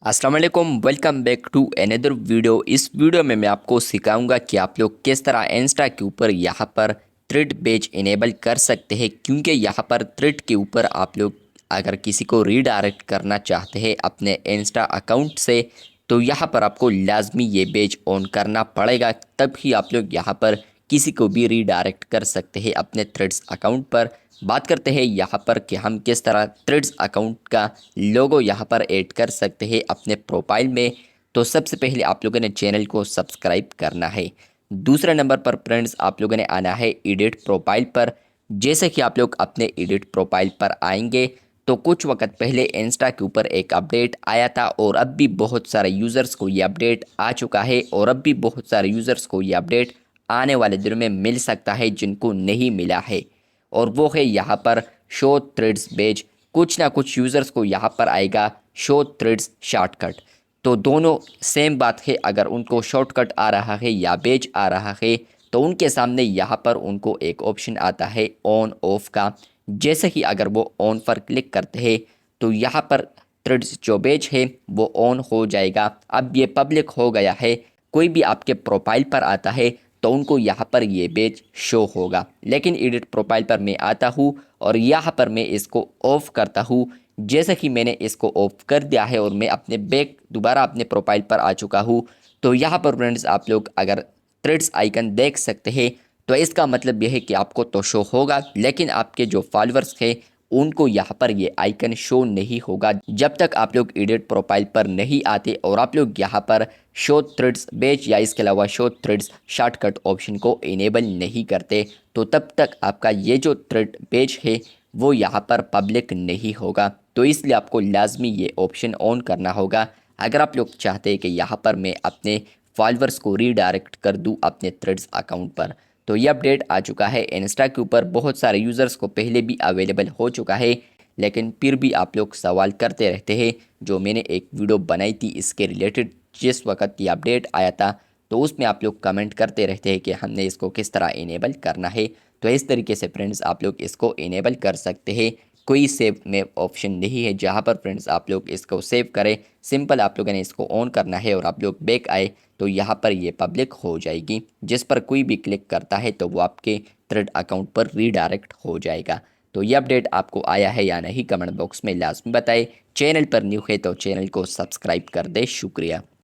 अस्सलाम वालेकुम, welcome back to another video. इस वीडियो में मैं आपको सिखाऊंगा कि आप लोग किस तरह इंस्टा के ऊपर यहाँ पर थ्रेड पेज इनेबल कर सकते हैं, क्योंकि यहाँ पर थ्रेड के ऊपर आप लोग अगर किसी को रीडायरेक्ट करना चाहते हैं अपने इंस्टा अकाउंट से, तो यहाँ पर आपको लाजमी ये पेज ऑन करना पड़ेगा, तब ही आप लोग यहाँ पर किसी को भी रीडायरेक्ट कर सकते हैं अपने थ्रेड्स अकाउंट पर। बात करते हैं यहाँ पर कि हम किस तरह थ्रेड्स अकाउंट का लोगो यहाँ पर ऐड कर सकते हैं अपने प्रोफाइल में। तो सबसे पहले आप लोगों ने चैनल को सब्सक्राइब करना है। दूसरे नंबर पर फ्रेंड्स आप लोगों ने आना है एडिट प्रोफाइल पर। जैसे कि आप लोग अपने एडिट प्रोफाइल पर आएंगे तो कुछ वक्त पहले इंस्टा के ऊपर एक अपडेट आया था और अब भी बहुत सारे यूज़र्स को ये अपडेट आ चुका है और अब भी बहुत सारे यूज़र्स को ये अपडेट आने वाले दिनों में मिल सकता है जिनको नहीं मिला है। और वो है यहाँ पर शो थ्रेड्स पेज। कुछ ना कुछ यूज़र्स को यहाँ पर आएगा शो थ्रेड्स शॉर्टकट। तो दोनों सेम बात है, अगर उनको शॉर्टकट आ रहा है या पेज आ रहा है तो उनके सामने यहाँ पर उनको एक ऑप्शन आता है ऑन ऑफ का। जैसे ही अगर वो ऑन पर क्लिक करते हैं तो यहाँ पर थ्रेड्स जो पेज है वो ऑन हो जाएगा। अब ये पब्लिक हो गया है, कोई भी आपके प्रोफाइल पर आता है तो उनको यहाँ पर ये पेज शो होगा। लेकिन एडिट प्रोफाइल पर मैं आता हूँ और यहाँ पर मैं इसको ऑफ करता हूँ। जैसे कि मैंने इसको ऑफ कर दिया है और मैं अपने बैक दोबारा अपने प्रोफाइल पर आ चुका हूँ, तो यहाँ पर फ्रेंड्स आप लोग अगर थ्रेड्स आइकन देख सकते हैं तो इसका मतलब यह है कि आपको तो शो होगा, लेकिन आपके जो फॉलोअर्स हैं उनको यहाँ पर ये आइकन शो नहीं होगा जब तक आप लोग एडिट प्रोफाइल पर नहीं आते और आप लोग यहाँ पर शो थ्रेड्स पेज या इसके अलावा शो थ्रेड्स शॉर्टकट ऑप्शन को इनेबल नहीं करते। तो तब तक आपका ये जो थ्रेड पेज है वो यहाँ पर पब्लिक नहीं होगा। तो इसलिए आपको लाजमी ये ऑप्शन ऑन करना होगा अगर आप लोग चाहते हैं कि यहाँ पर मैं अपने फॉलोअर्स को रीडायरेक्ट कर दूँ अपने थ्रेड्स अकाउंट पर। तो ये अपडेट आ चुका है इंस्टा के ऊपर। बहुत सारे यूज़र्स को पहले भी अवेलेबल हो चुका है, लेकिन फिर भी आप लोग सवाल करते रहते हैं। जो मैंने एक वीडियो बनाई थी इसके रिलेटेड, जिस वक्त ये अपडेट आया था, तो उसमें आप लोग कमेंट करते रहते हैं कि हमने इसको किस तरह इनेबल करना है। तो इस तरीके से फ्रेंड्स आप लोग इसको इनेबल कर सकते हैं। कोई सेव में ऑप्शन नहीं है जहाँ पर फ्रेंड्स आप लोग इसको सेव करें। सिंपल आप लोगों ने इसको ऑन करना है और आप लोग बैक आए तो यहाँ पर ये पब्लिक हो जाएगी। जिस पर कोई भी क्लिक करता है तो वो आपके थ्रेड अकाउंट पर रीडायरेक्ट हो जाएगा। तो ये अपडेट आपको आया है या नहीं कमेंट बॉक्स में लाजमी बताएं। चैनल पर न्यू है तो चैनल को सब्सक्राइब कर दे। शुक्रिया।